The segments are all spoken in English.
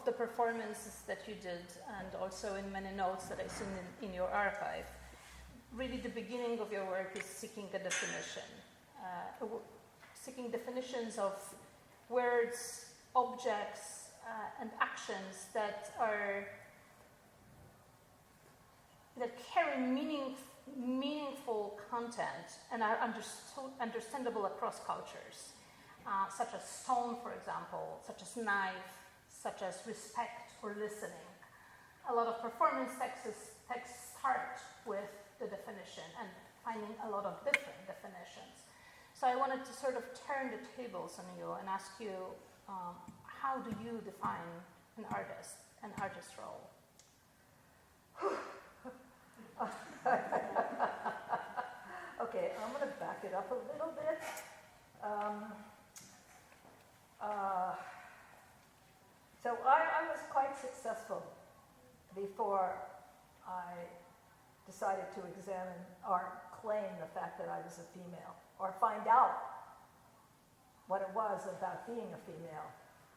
the performances that you did, and also in many notes that I've seen in your archive, really the beginning of your work is seeking a definition. Seeking definitions of words, objects, and actions that carry meaningful content and are understandable across cultures, such as stone, for example, such as knife, such as respect or listening. A lot of performance texts start with the definition and finding a lot of different definitions. So I wanted to sort of turn the tables on you and ask you, how do you define an artist role? Okay, I'm going to back it up a little bit. So I was quite successful before I decided to examine or claim the fact that I was a female, or find out what it was about being a female.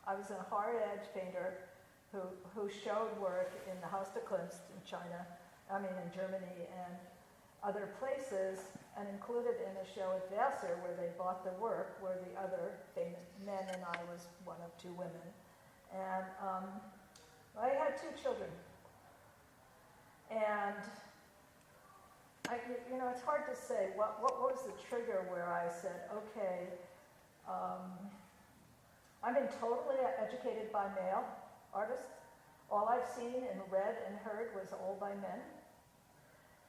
I was a hard-edge painter who showed work in the Haus der Kunst in in Germany and other places, and included in a show at Vassar where they bought the work were the other famous men, and I was one of two women. And I had 2 children. And it's hard to say what was the trigger where I said, okay, I've been totally educated by male artists. All I've seen and read and heard was all by men.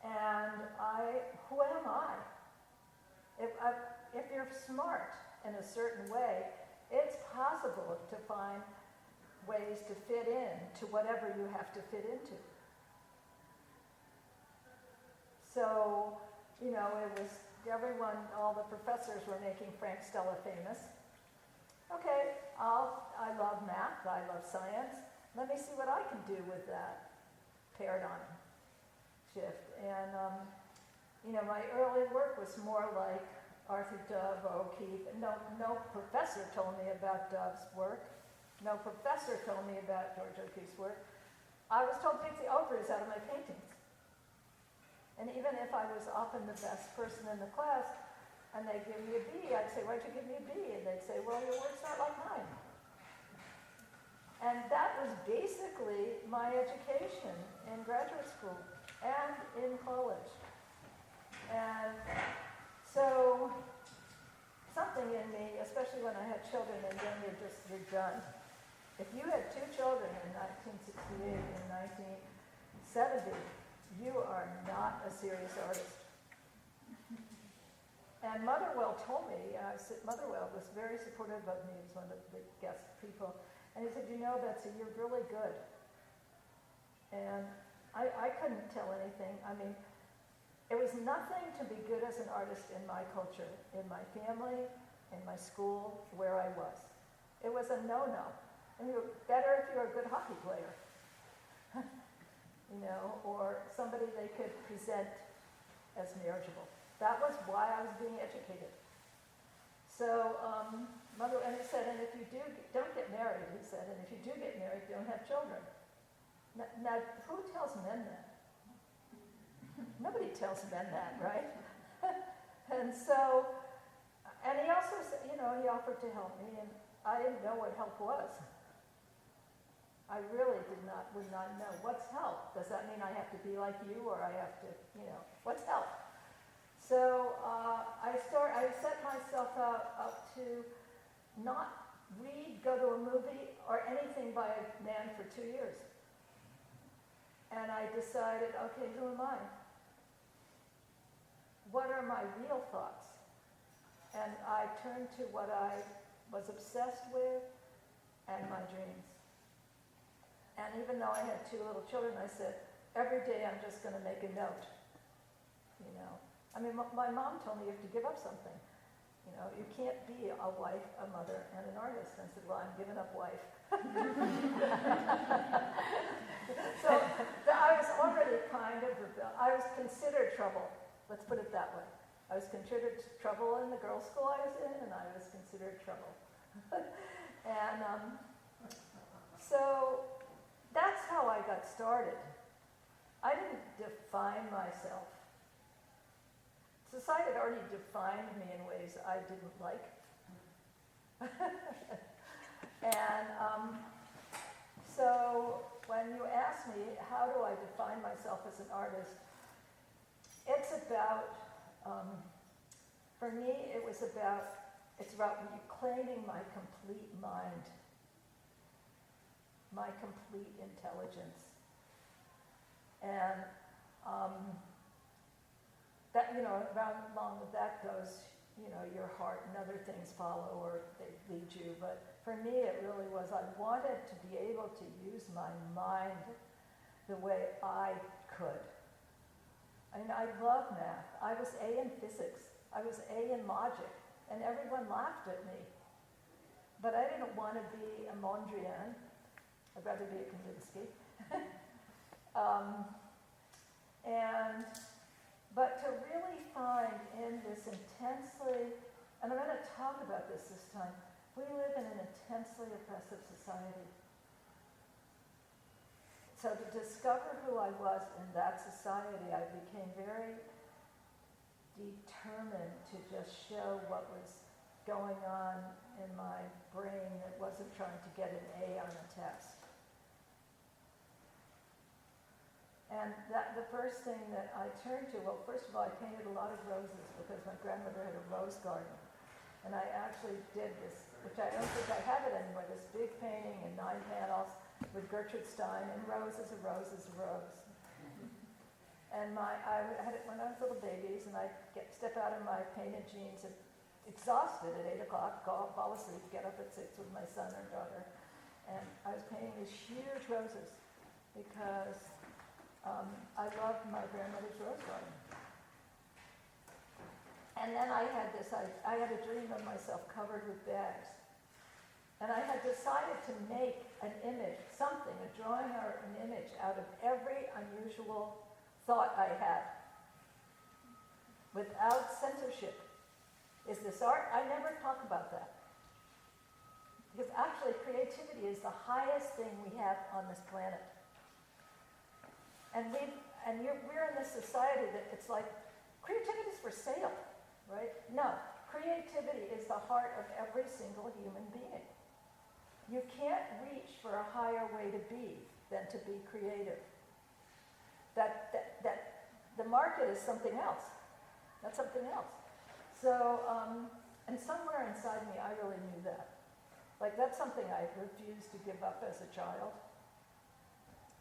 And who am I? If you're smart in a certain way, it's possible to find ways to fit in to whatever you have to fit into. So, it was everyone, all the professors were making Frank Stella famous. Okay, I love math, I love science. Let me see what I can do with that paradigm shift. And, my early work was more like Arthur Dove or O'Keeffe. No professor told me about Dove's work. No professor told me about George O'Keeffe's work. I was told to take the ovaries out of my paintings. And even if I was often the best person in the class, and they'd give me a B, I'd say, why'd you give me a B? And they'd say, well, your work's not like mine. And that was basically my education in graduate school and in college. And so something in me, especially when I had children, and then you're done. If you had 2 children in 1968 and 1970, you are not a serious artist. And Motherwell told me, Motherwell was very supportive of me, he was one of the guest people, and he said, Betsy, you're really good. And I couldn't tell anything. It was nothing to be good as an artist in my culture, in my family, in my school, where I was. It was a no-no. And you're better if you're a good hockey player. Or somebody they could present as marriageable. That was why I was being educated. So, and he said, and if you don't get married, he said, and if you do get married, don't have children. Now, who tells men that? Nobody tells men that, right? And so, and he also said, he offered to help me, and I didn't know what help was. I really would not know. What's help? Does that mean I have to be like you, or I have to, what's help? So I set myself up to not read, go to a movie, or anything by a man for 2 years. And I decided, okay, who am I? What are my real thoughts? And I turned to what I was obsessed with and my dreams. And even though I had 2 little children, I said, every day I'm just going to make a note. My mom told me you have to give up something. You can't be a wife, a mother, and an artist. And I said, well, I'm giving up wife. So I was already I was considered trouble. Let's put it that way. I was considered trouble in the girls' school I was in, and I was considered trouble. And So that's how I got started. I didn't define myself. Society had already defined me in ways I didn't like. And so when you ask me, how do I define myself as an artist, it's about, for me, it's about reclaiming my complete mind, my complete intelligence. And that, along with that goes, your heart and other things follow or they lead you. But for me, it really was, I wanted to be able to use my mind the way I could. I mean, I love math. I was A in physics. I was A in logic. And everyone laughed at me. But I didn't want to be a Mondrian. I'd rather be a Kandinsky. But to really find in this intensely, and I'm going to talk about this time, we live in an intensely oppressive society. So to discover who I was in that society, I became very determined to just show what was going on in my brain that wasn't trying to get an A on a test. And the first thing that I turned to, well, first of all, I painted a lot of roses because my grandmother had a rose garden. And I actually did this, which I don't think I have it anymore, this big painting in 9 panels with Gertrude Stein, and rose is a rose is a rose. And I had it when I was little babies, and I'd step out of my painted jeans, exhausted at 8 o'clock, fall asleep, get up at 6 with my son or daughter. And I was painting these huge roses because I loved my grandmother's rose garden. And then I had a dream of myself covered with bags. And I had decided to make an image, something, a drawing or an image out of every unusual thought I had. Without censorship. Is this art? I never talk about that. Because actually creativity is the highest thing we have on this planet. And we're in this society that it's like, creativity is for sale, right? No, creativity is the heart of every single human being. You can't reach for a higher way to be than to be creative. That the market is something else. That's something else. So, and somewhere inside me, I really knew that. Like, that's something I refused to give up as a child.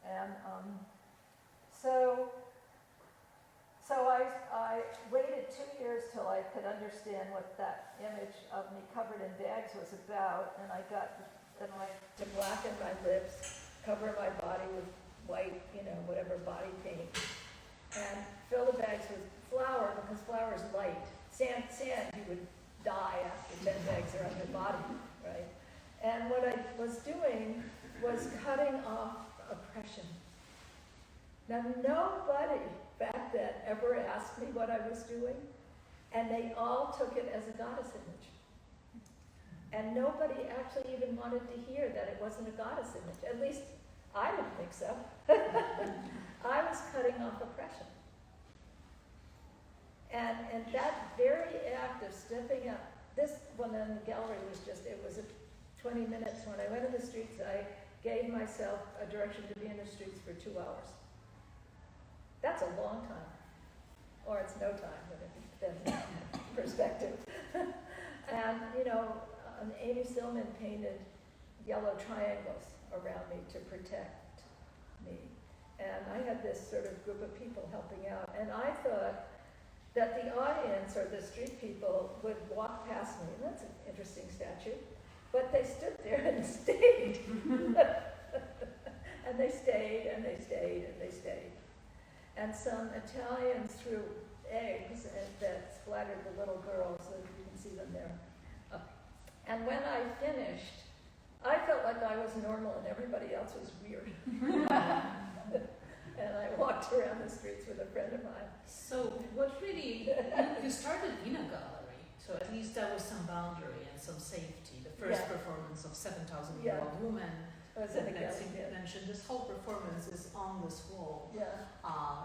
And so I waited 2 years till I could understand what that image of me covered in bags was about, and I got to blacken my lips, cover my body with white, whatever body paint, and fill the bags with flour because flour is light. Sand, you would die after 10 bags are on your body, right? And what I was doing was cutting off oppression. Now, nobody back then ever asked me what I was doing, and they all took it as a goddess image. And nobody actually even wanted to hear that it wasn't a goddess image. At least I didn't think so. I was cutting off oppression. And that very act of stepping up, this one in the gallery it was 20 minutes. When I went in the streets, I gave myself a direction to be in the streets for 2 hours. That's a long time. Or it's no time, but it depends on perspective. And, Amy Stillman painted yellow triangles around me to protect me. And I had this sort of group of people helping out. And I thought that the audience or the street people would walk past me. And that's an interesting statue. But they stood there and stayed. And they stayed, and they stayed, and they stayed. And some Italians threw eggs that splattered the little girls, so you can see them there. And when I finished, I felt like I was normal and everybody else was weird. And I walked around the streets with a friend of mine. So what really, you started in a gallery, so at least there was some boundary and some safety. The first performance of 7,000-year-old woman Was in the that gallery, you yeah. mentioned. This whole performance is on this wall. Yeah.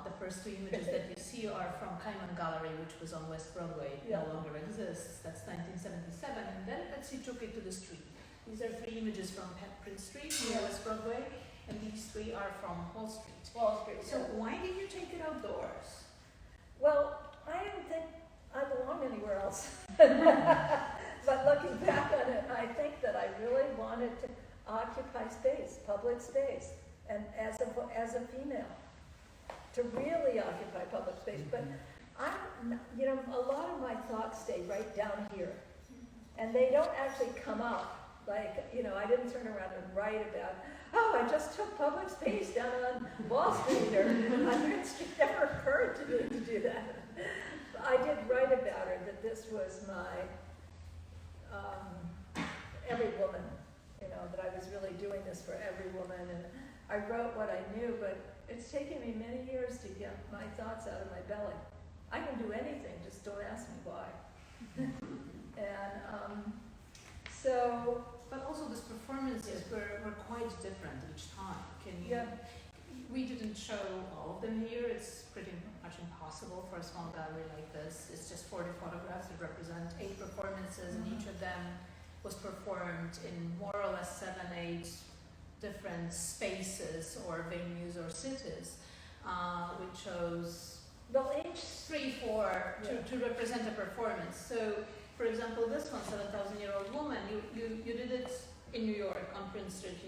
The first two images that you see are from Galleria, which was on West Broadway, Yeah. no longer exists. That's 1977, and then Betsy took it to the street. These are three images from Prince Street near Yeah. West Broadway, and these three are from Wall Street. Wall Street. So yeah. why did you take it outdoors? Well, I didn't think I belonged anywhere else. But looking back on it, I think that I really wanted to occupy space, public space, and as a female, to really occupy public space. But a lot of my thoughts stay right down here, and they don't actually come up. Like, I didn't turn around and write about, I just took public space down on Wall Street or on Prince Street. It never occurred to me to do that. I did write about her, that this was my every woman, that I was really doing this for every woman. And I wrote what I knew, but it's taken me many years to get my thoughts out of my belly. I can do anything, just don't ask me why. And But also these performances were quite different each time. Yeah. We didn't show all of them here. It's pretty much impossible for a small gallery like this. It's just 40 photographs that represent 8 performances, and each of them was performed in more or less 7, 8 different spaces or venues or cities. We chose each 3, 4 to represent a performance. So, for example, this one, 7,000-year-old woman, you did it in New York on Prince Street,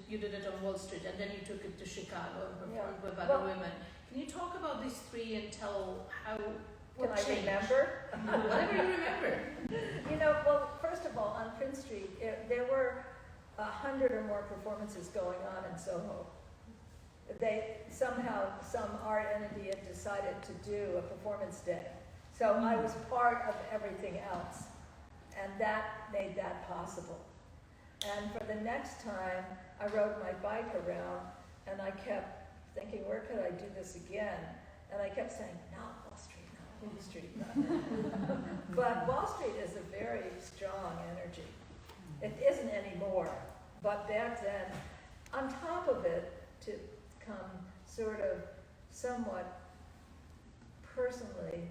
you did it on Wall Street, and then you took it to Chicago and performed with other women. Can you talk about these 3 and tell what Can I changed? remember? Whatever you remember. First of all, on Prince Street, there were 100 or more performances going on in Soho. Some art entity had decided to do a performance day. So I was part of everything else, and that made that possible. And for the next time, I rode my bike around, and I kept thinking, where could I do this again? And I kept saying, not Wall Street, not Wall Street. But Wall Street is a very strong energy. It isn't anymore, but back then, on top of it, to come sort of somewhat personally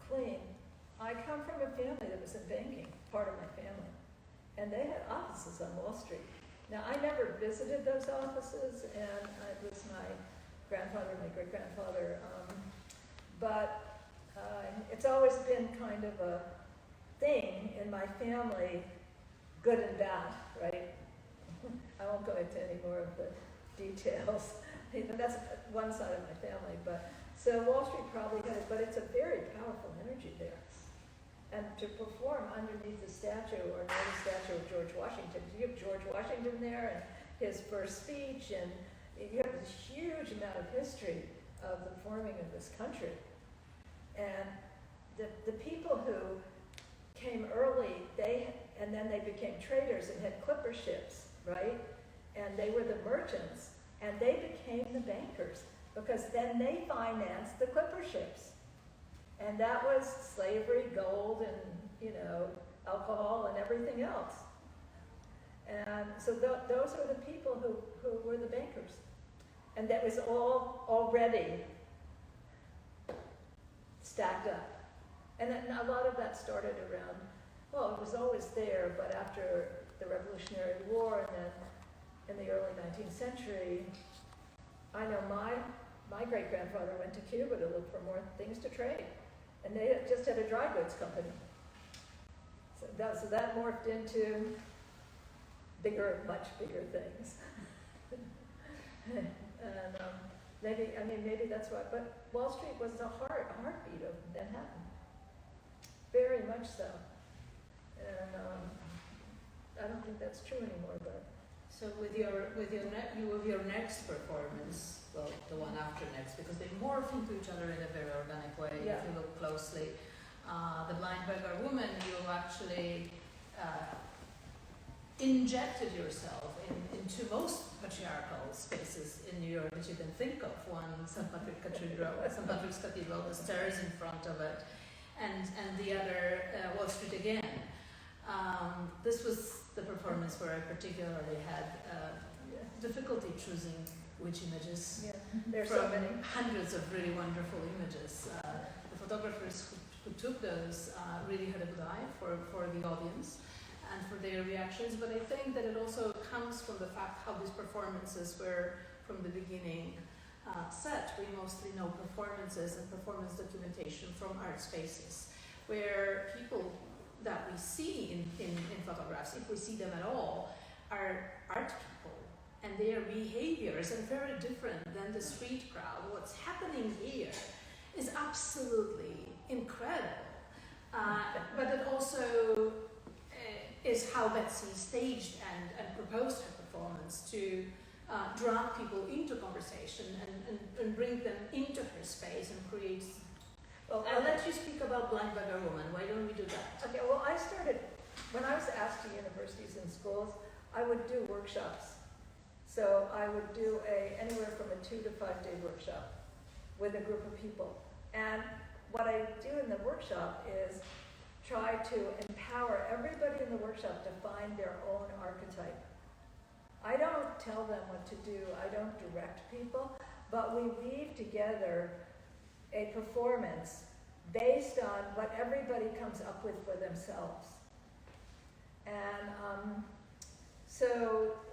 clean, I come from a family that was in banking, part of my family, and they had offices on Wall Street. Now, I never visited those offices, and it was my grandfather, my great-grandfather, but it's always been kind of a thing in my family, good and bad, right? I won't go into any more of the details. That's one side of my family, but so Wall Street probably had it, but it's a very powerful energy there. And to perform underneath the statue or near the statue of George Washington, you have George Washington there and his first speech, and you have this huge amount of history of the forming of this country. And the people who came early, and then they became traders and had clipper ships, right? And they were the merchants, and they became the bankers, because then they financed the clipper ships. And that was slavery, gold, and, alcohol and everything else. And so those are the people who were the bankers. And that was all already stacked up. And then a lot of that started around, it was always there, but after the Revolutionary War and then in the early 19th century, I know my great-grandfather went to Cuba to look for more things to trade. And they just had a dry goods company. So that morphed into much bigger things. And maybe that's why. But Wall Street was the heartbeat of Manhattan. Very much so. And I don't think that's true anymore. But so with your next performance, well, the one after next, because they morph into each other in a very organic way. Yeah. If you look closely, the Blind Beggar Woman, you actually injected yourself into most patriarchal spaces in New York that you can think of. One, St. Patrick's Cathedral, the stairs in front of it, and the other, Wall Street again. This was the performance where I particularly had difficulty choosing which images. Yeah. There's from so many. hundreds of really wonderful images. The photographers who took those really had a good eye for the audience and for their reactions, but I think that it also comes from the fact how these performances were from the beginning set. We mostly know performances and performance documentation from art spaces, where people that we see in photographs, if we see them at all, are art people, and their behaviors are very different than the street crowd. What's happening here is absolutely incredible, but it also is how Betsy staged and proposed her performance to draw people into conversation and bring them into her space and create. Well, I'll let you speak about Blind Beggar Woman. Why don't we do that? Okay, well, I started, when I was asked to universities and schools, I would do workshops. So I would do anywhere from a 2 to 5 day workshop with a group of people. And what I do in the workshop is try to empower everybody in the workshop to find their own archetype. I don't tell them what to do, I don't direct people, but we weave together a performance based on what everybody comes up with for themselves.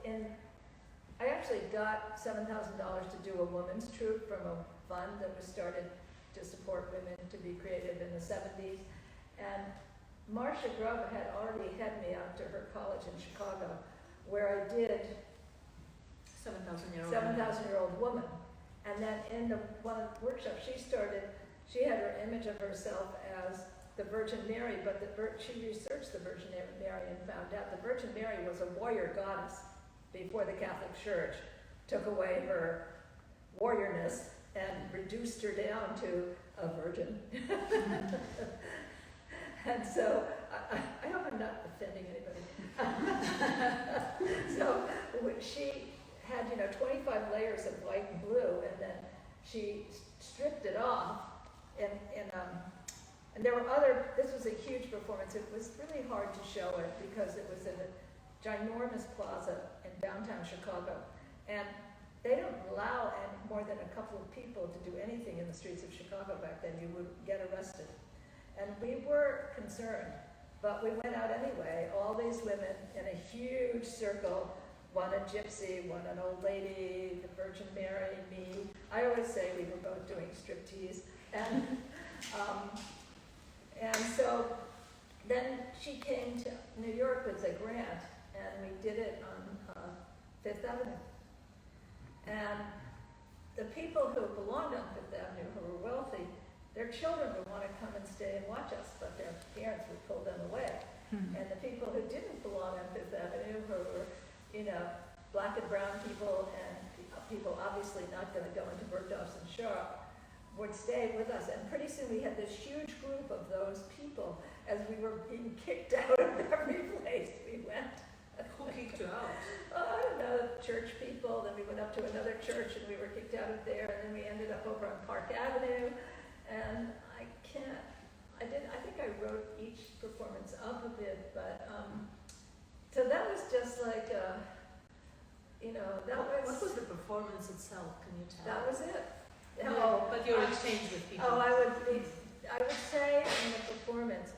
And I actually got $7,000 to do a women's troupe from a fund that was started to support women to be creative in the 70s. And Marcia Grove had already had me out to her college in Chicago, where I did 7,000-year-old woman. And then in one of the workshops she had her image of herself as the Virgin Mary, but she researched the Virgin Mary and found out the Virgin Mary was a warrior goddess before the Catholic Church took away her warriorness and reduced her down to a virgin. And so, I hope I'm not offending anybody. So she had, 25 layers of white and blue, and then she stripped it off, and there were this was a huge performance. It was really hard to show it because it was in a ginormous plaza in downtown Chicago, and they don't allow more than a couple of people to do anything in the streets of Chicago back then. You would get arrested. And we were concerned, but we went out anyway, all these women in a huge circle, one a gypsy, one an old lady, the Virgin Mary, me. I always say we were both doing striptease. And so then she came to New York with a grant, and we did it on Fifth Avenue. And the people who belonged on Fifth Avenue, who were wealthy, their children would want to come and stay and watch us, but their parents would pull them away. Mm-hmm. And the people who didn't belong on Fifth Avenue, who were, black and brown people, and people obviously not going to go into Bergdorf's and Sharp, would stay with us. And pretty soon we had this huge group of those people as we were being kicked out of every place we went. Who kicked you out? I don't know, church people. Then we went up to another church and we were kicked out of there. And then we ended up over on Park Avenue. And I think I wrote each performance up a bit, but, so that was just like, What was the performance itself, can you tell? That was it. No, but your exchange with people. I would say in the performance,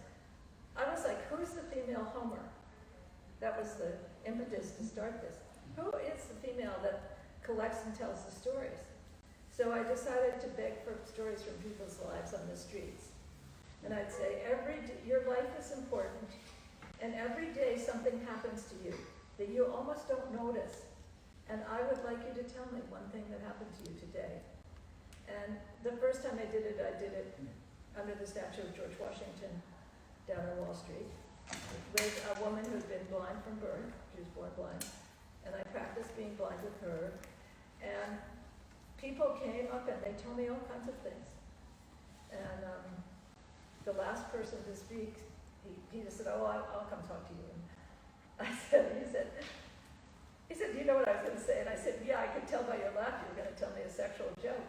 I was like, who's the female Homer? That was the impetus to start this. Who is the female that collects and tells the stories? So I decided to beg for stories from people's lives on the streets. And I'd say, your life is important, and every day something happens to you that you almost don't notice. And I would like you to tell me one thing that happened to you today. And the first time I did it under the statue of George Washington down on Wall Street with a woman who'd been blind from birth. She was born blind. And I practiced being blind with her. And people came up and they told me all kinds of things. And the last person to speak, he just said, I'll come talk to you. And he said, do you know what I was going to say? And I said, yeah, I could tell by your laugh you were going to tell me a sexual joke.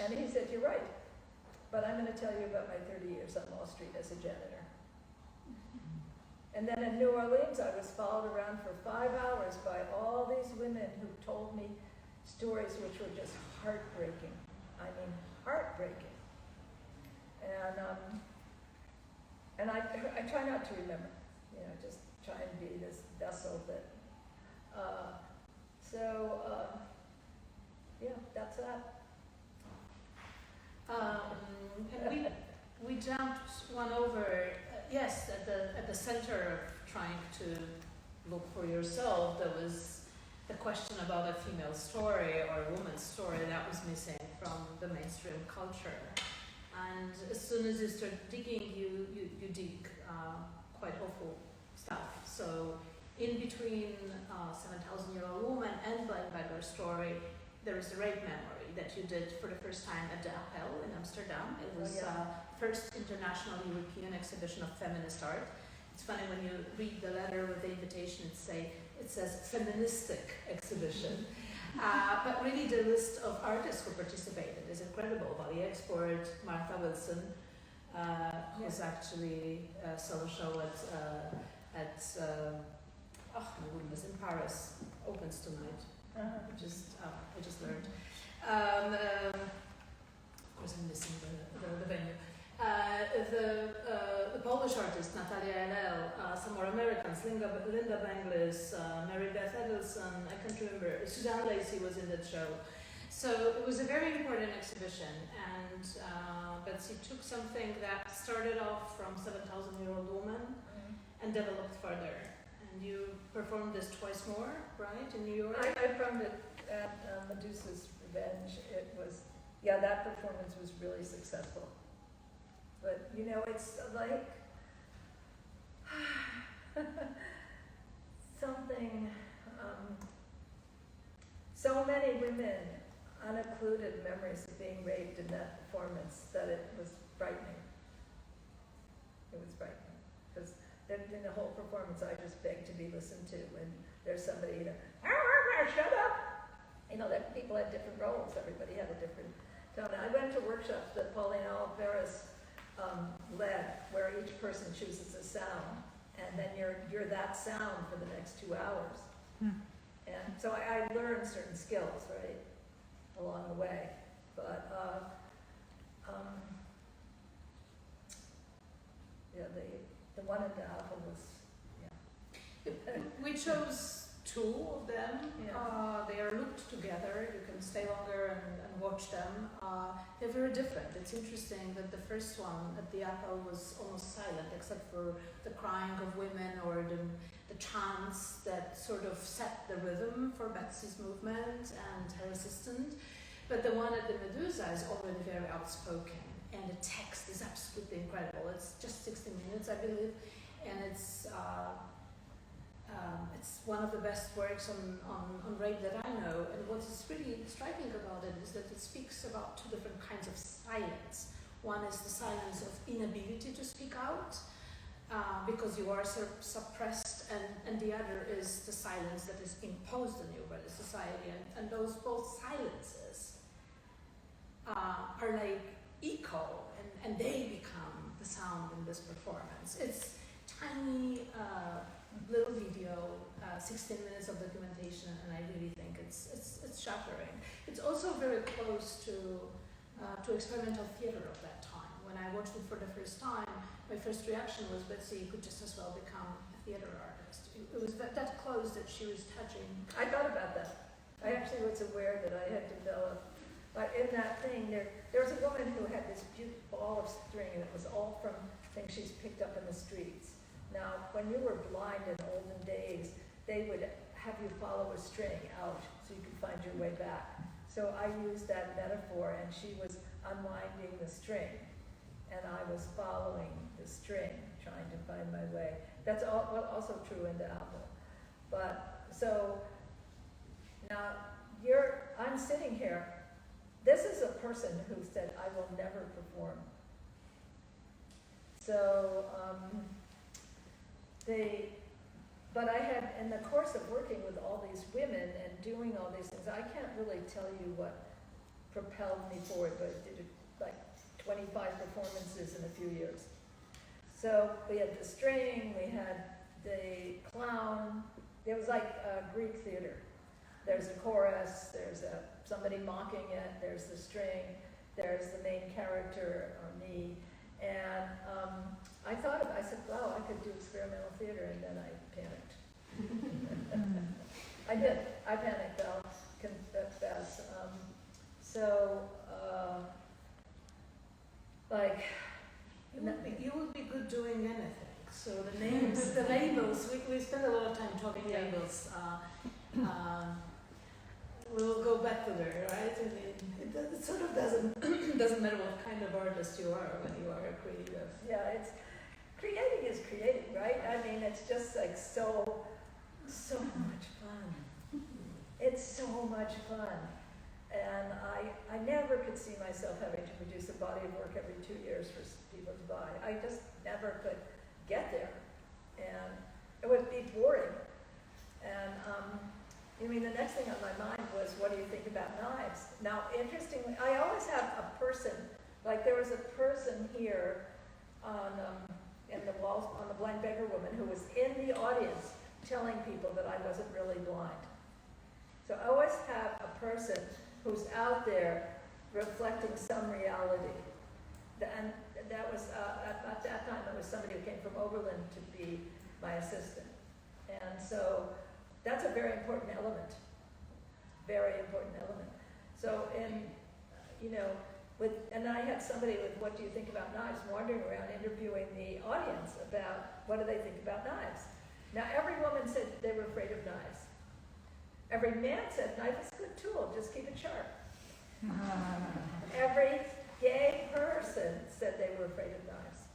And he said, you're right, but I'm going to tell you about my 30 years on Wall Street as a janitor. And then in New Orleans, I was followed around for 5 hours by all these women who told me stories which were just heartbreaking. I mean, heartbreaking. And I try not to remember, just try and be this vessel that, yeah, that's that. And we jumped one over, yes, at the center of trying to look for yourself, there was the question about a female story or a woman's story that was missing from the mainstream culture. And as soon as you start digging, you dig quite awful stuff. So in between 7,000-Year-Old Woman and Blind Beggar Story, there is a rape memory that you did for the first time at the Appel in Amsterdam. It was first international European exhibition of feminist art. It's funny when you read the letter with the invitation, it says feministic exhibition. But really the list of artists who participated is incredible. Valley Export, Martha Wilson, who's actually solo show at my goodness, in Paris, opens tonight. I just learned. Of course, I'm missing the venue. The Polish artist Natalia L.L., some more Americans, Linda Banglis, Mary Beth Edelson, I can't remember, Suzanne Lacey was in that show. So it was a very important exhibition, and Betsy took something that started off from 7,000-Year-Old Woman and developed further. And you performed this twice more, right, in New York? I performed it at Medusa's Revenge. It was, that performance was really successful. But, it's like something, so many women unoccluded memories of being raped in that performance that it was frightening. It was frightening. Because in the whole performance, I just begged to be listened to. And there's somebody, shut up! That people had different roles. Everybody had a different tone. I went to workshops that Pauline Oliveras led, where each person chooses a sound, and then you're that sound for the next 2 hours. And so I learned certain skills, right, along the way. But the one at the Apple was, We chose 2 of them. They are looped together. You can stay longer and watch them. They're very different. It's interesting that the first one at the Apple was almost silent, except for the crying of women or the chants that sort of set the rhythm for Betsy's movement and her assistant. But the one at the Medusa is already very outspoken, and the text is absolutely incredible. It's just 60 minutes, I believe, and it's one of the best works on rape that I know. And what is really striking about it is that it speaks about 2 different kinds of silence. One is the silence of inability to speak out, because you are suppressed, and the other is the silence that is imposed on you by the society. And those both silences are like echo, and they become the sound in this performance. It's tiny little video, 16 minutes of documentation, and I really think it's shattering. It's also very close to experimental theater of that time. When I watched it for the first time, my first reaction was, Betsy could just as well become a theater artist. It was that close that she was touching. I thought about that. I actually was aware that I had developed, but in that thing, there was a woman who had this beautiful ball of string, and it was all from things she's picked up in the streets. Now, when you were blind in olden days, they would have you follow a string out so you could find your way back. So I used that metaphor, and she was unwinding the string, and I was following the string, trying to find my way. That's also true in the Apple. But so now I'm sitting here. This is a person who said, I will never perform. So but I had, in the course of working with all these women and doing all these things, I can't really tell you what propelled me forward, but I did like 25 performances in a few years. So we had the string, we had the clown. It was like Greek theater. There's a chorus, there's somebody mocking it, there's the string, there's the main character, or me. And I said, wow, I could do experimental theater, and then I panicked. I did. I panicked, I'll confess. You would be good doing anything. So the names, the labels, we spend a lot of time talking labels. We'll go back to there, right? I mean, it sort of doesn't matter what kind of artist you are when you are a creative. Yeah, creating is creating, right? I mean, it's just like so much fun. It's so much fun. And I never could see myself having to produce a body of work every 2 years for people to buy. I just never could get there. And it would be boring. And I mean, the next thing on my mind was, what do you think about knives? Now, interestingly, I always have a person, like there was a person here in the walls, on the Blind Beggar Woman, who was in the audience telling people that I wasn't really blind. So I always have a person who's out there reflecting some reality. And that was, at that time, it was somebody who came from Oberlin to be my assistant. And so that's a very important element. Very important element. So and I had somebody with, what do you think about knives, wandering around interviewing the audience about what do they think about knives. Now every woman said they were afraid of knives. Every man said, knife is a good tool, just keep it sharp. Every gay person said they were afraid of knives.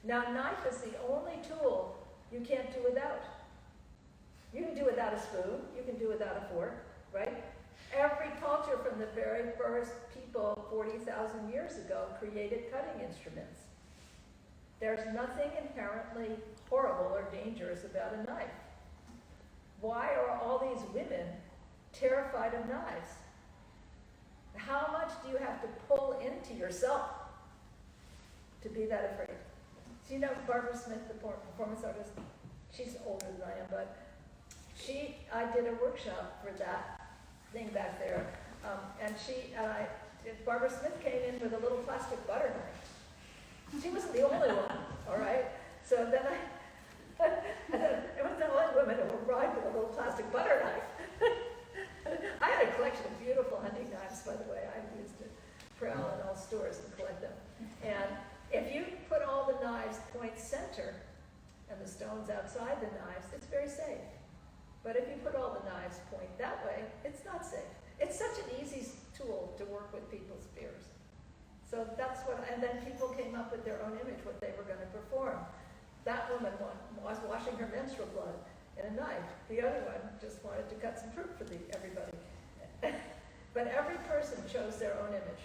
Now, knife is the only tool you can't do without. You can do without a spoon, you can do without a fork, right? Every culture from the very first people 40,000 years ago created cutting instruments. There's nothing inherently horrible or dangerous about a knife. Why are all these women terrified of knives? How much do you have to pull into yourself to be that afraid? So you know Barbara Smith, the performance artist? She's older than I am, but I did a workshop for that thing back there, Barbara Smith came in with a little plastic butter knife. She wasn't the only one, all right? So then it was the only woman who arrived with a little plastic butter knife. I had a collection of beautiful hunting knives, by the way. I've used it, prowl in all stores and collect them. And if you put all the knives point center and the stones outside the knives, it's very safe. But if you put all the knives point that way, it's not safe. It's such an easy tool to work with people's fears. So that's and then people came up with their own image, what they were going to perform. That woman was washing her menstrual blood in a knife. The other one just wanted to cut some fruit for everybody. But every person chose their own image.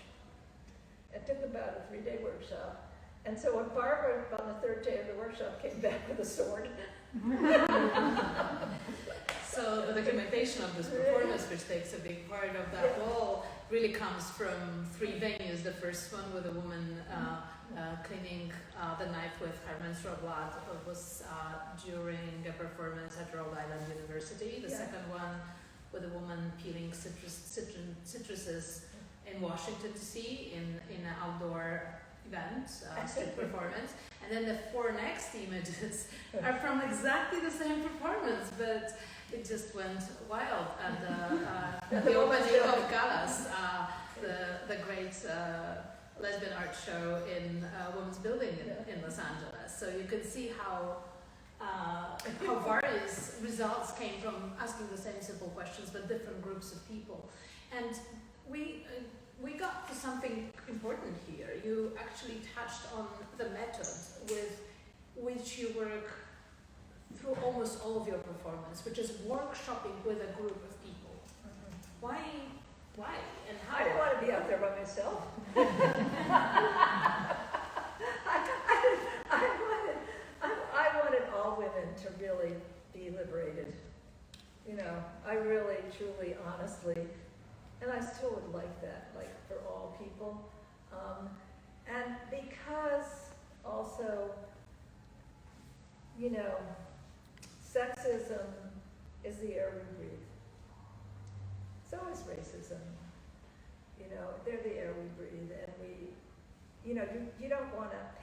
It took about a 3-day workshop. And so when Barbara, on the 3rd day of the workshop, came back with a sword. So the documentation of this performance, which takes a big part of that wall, really comes from 3 venues. The first one with a woman cleaning the knife with her menstrual blood was during a performance at Rhode Island University. The second one with a woman peeling citruses in Washington, D.C. in an outdoor event, street performance. And then the 4 next images are from exactly the same performance, but it just went wild at the opening of Galas, the great lesbian art show in Women's Building in Los Angeles. So you can see how various results came from asking the same simple questions, but different groups of people. And we got to something important here. You actually touched on the method with which you work through almost all of your performance, which is workshopping with a group of people. Why and how? I didn't want to be out there by myself. I wanted all women to really be liberated. You know, I really, truly, honestly, and I still would like that, like for all people. And because also, you know,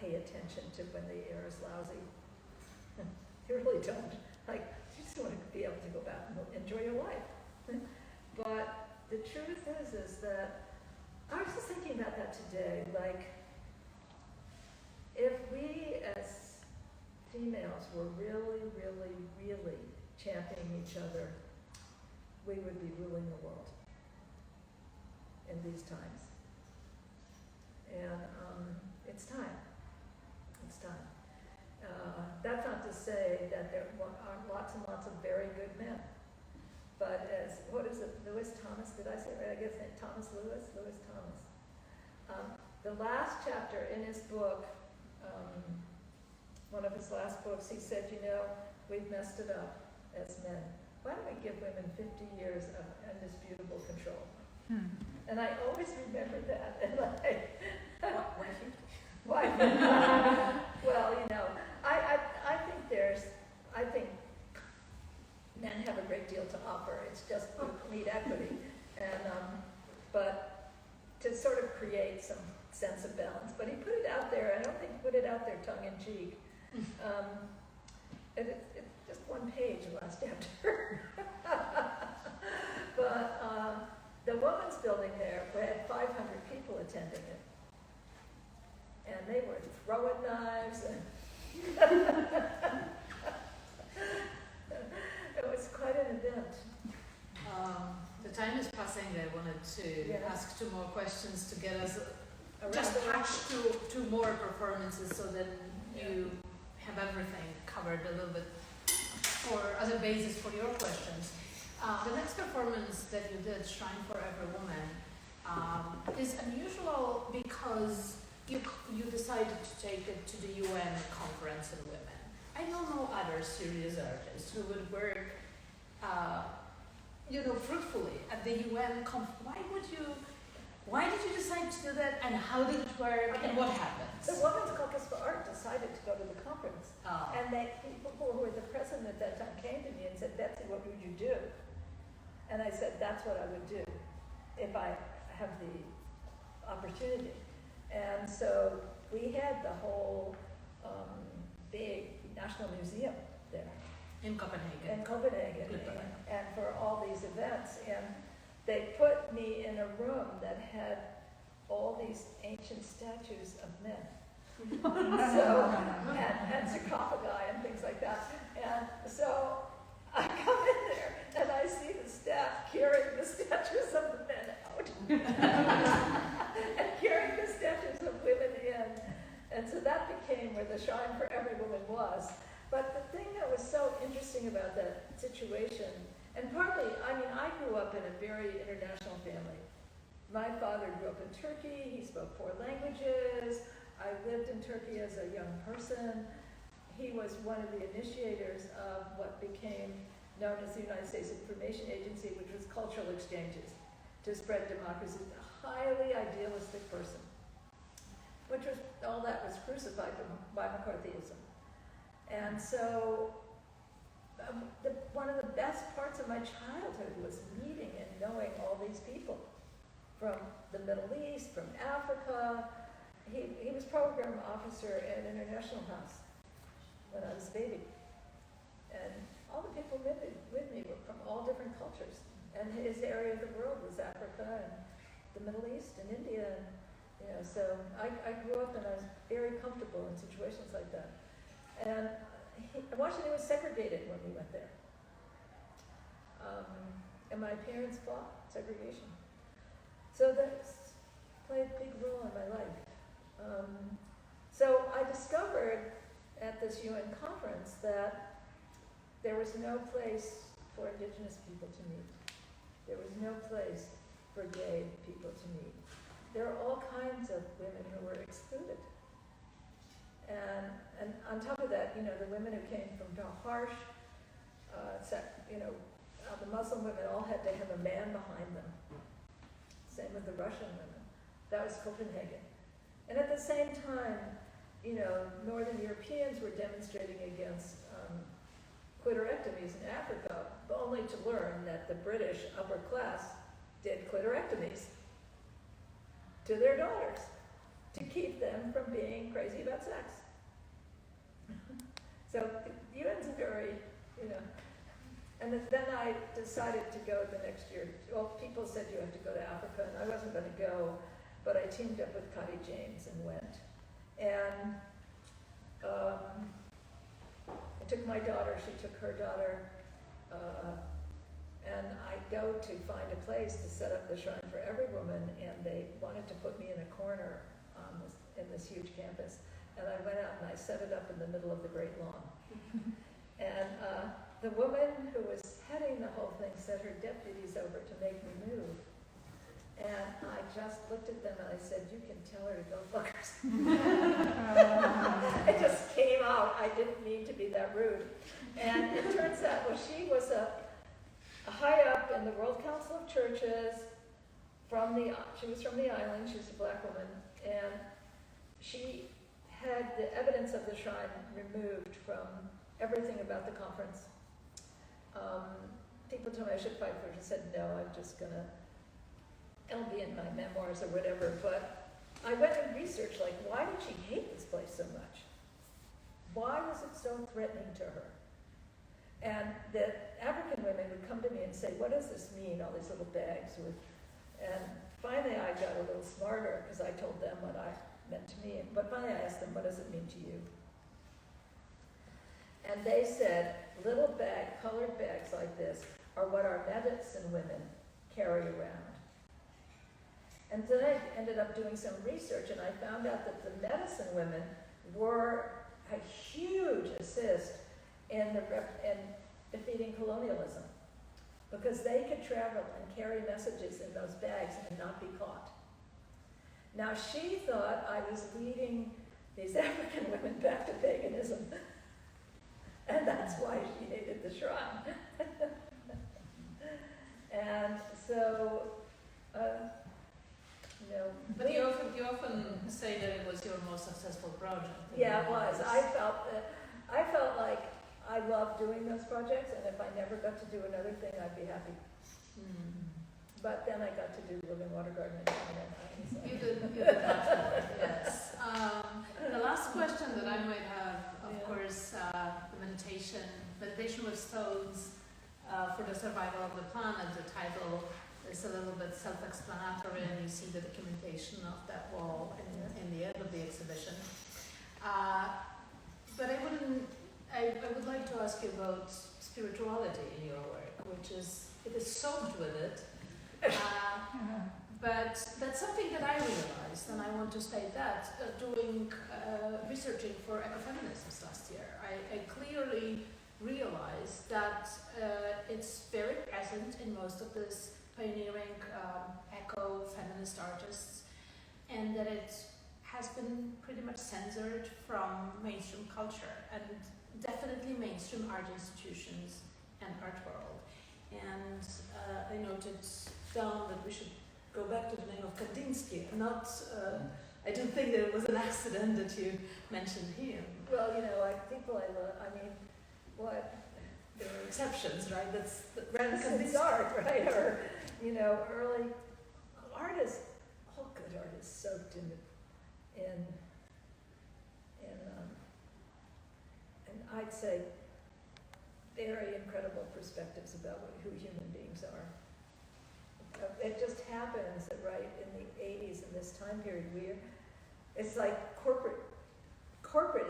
pay attention to when the air is lousy. You really don't. Like, you just want to be able to go back and enjoy your life. But the truth is that, I was just thinking about that today, like, if we as females were really, really, really championing each other, we would be ruling the world in these times. And it's time. It's time. That's not to say that there aren't lots and lots of very good men. But as, what is it, Lewis Thomas, did I say it right? I guess Thomas Lewis? Lewis Thomas. The last chapter in his book, one of his last books, he said, you know, we've messed it up as men. Why don't we give women 50 years of indisputable control? And I always remember that. And why? Well, you know, I think men have a great deal to offer. It's just we need equity, and but to sort of create some sense of balance. But he put it out there. I don't think he put it out there tongue in cheek. It's just one page, the last chapter. But the women's building there had 500 people attending it, and they were throwing knives and. It was quite an event. The time is passing. I wanted to ask 2 more questions to get us just Around the attached to more performances, so that you have everything covered a little bit as a basis for your questions. The next performance that you did, Shrine for Every Woman, is unusual because you decided to take it to the UN Conference on Women. I don't know other serious artists who would work, fruitfully at the UN conference. Why did you decide to do that, and how did it work, and what happened? The Women's Caucus for Art decided to go to the conference. And people who were the president at that time came to me and said, Betsy, what would you do? And I said, that's what I would do if I have the opportunity. And so we had the whole big National Museum there. In Copenhagen. And for all these events. And they put me in a room that had all these ancient statues of men. and sarcophagi and things like that. And so I come in there and I see the staff carrying the statues of the men out. And carrying the statues of women in. And so that became where the Shrine for Every Woman was. But the thing that was so interesting about that situation, and partly, I grew up in a very international family. My father grew up in Turkey. He spoke 4 languages. I lived in Turkey as a young person. He was one of the initiators of what became known as the United States Information Agency, which was cultural exchanges to spread democracy. A highly idealistic person, which was all that was crucified by McCarthyism. And so one of the best parts of my childhood was meeting and knowing all these people from the Middle East, from Africa. He was program officer at International House when I was a baby. And all the people with me were from all different cultures. And his area of the world was Africa and the Middle East and India. And, so I grew up and I was very comfortable in situations like that. And Washington was segregated when we went there. And my parents fought segregation. So that played a big role in my life. So I discovered at this UN conference that there was no place for Indigenous people to meet. There was no place for gay people to meet. There are all kinds of women who were excluded. And on top of that, the women who came from the harsh, the Muslim women all had to have a man behind them. Same with the Russian women. That was Copenhagen. And at the same time, Northern Europeans were demonstrating against clitorectomies in Africa, only to learn that the British upper class did clitorectomies to their daughters, to keep them from being crazy about sex. So the UN's very, and then I decided to go the next year. Well, people said you have to go to Africa, and I wasn't going to go, but I teamed up with Connie James and went. And I took my daughter, she took her daughter, and I go to find a place to set up the shrine for every woman, and they wanted to put me in a corner in this huge campus. And I went out and I set it up in the middle of the Great Lawn. And the woman who was heading the whole thing sent her deputies over to make me move. And I just looked at them and I said, "You can tell her to go fuck herself." It just came out. I didn't mean to be that rude. And it turns out, well, she was a high up in the World Council of Churches. She was from the island. She was a black woman, and she had the evidence of the shrine removed from everything about the conference. People told me I should fight for it. I said, no, it'll be in my memoirs or whatever. But I went and researched, why did she hate this place so much? Why was it so threatening to her? And the African women would come to me and say, what does this mean, all these little bags? And finally I got a little smarter because I told them what I meant to me. But finally I asked them, what does it mean to you? And they said, little colored bags like this are what our medicine women carry around. And then I ended up doing some research, and I found out that the medicine women were a huge assist in defeating colonialism, because they could travel and carry messages in those bags and not be caught. Now she thought I was leading these African women back to paganism, and that's why she hated the shrine. And so, But you often say that it was your most successful project. Yeah, it was. I felt like I loved doing those projects, and if I never got to do another thing, I'd be happy. But then I got to do Living Water Garden in China. You did much more, yes. The last question that I might have, of course, the meditation with stones for the survival of the planet. The title is a little bit self-explanatory, and you see the documentation of that wall in the end of the exhibition. But I would like to ask you about spirituality in your work, which is soaked with it. But that's something that I realized, and I want to state that, doing researching for ecofeminisms last year. I clearly realized that it's very present in most of this pioneering eco-feminist artists, and that it has been pretty much censored from mainstream culture, and definitely mainstream art institutions and art world. And I noted down that we should go back to the name of Kandinsky. I don't think that it was an accident that you mentioned him. Well, people I love, There are exceptions, right? That's it's art, right? Or, early artists, all good artists soaked in and I'd say very incredible perspectives about who human beings are. It just happens that right in the 80s, in this time period, it's like corporate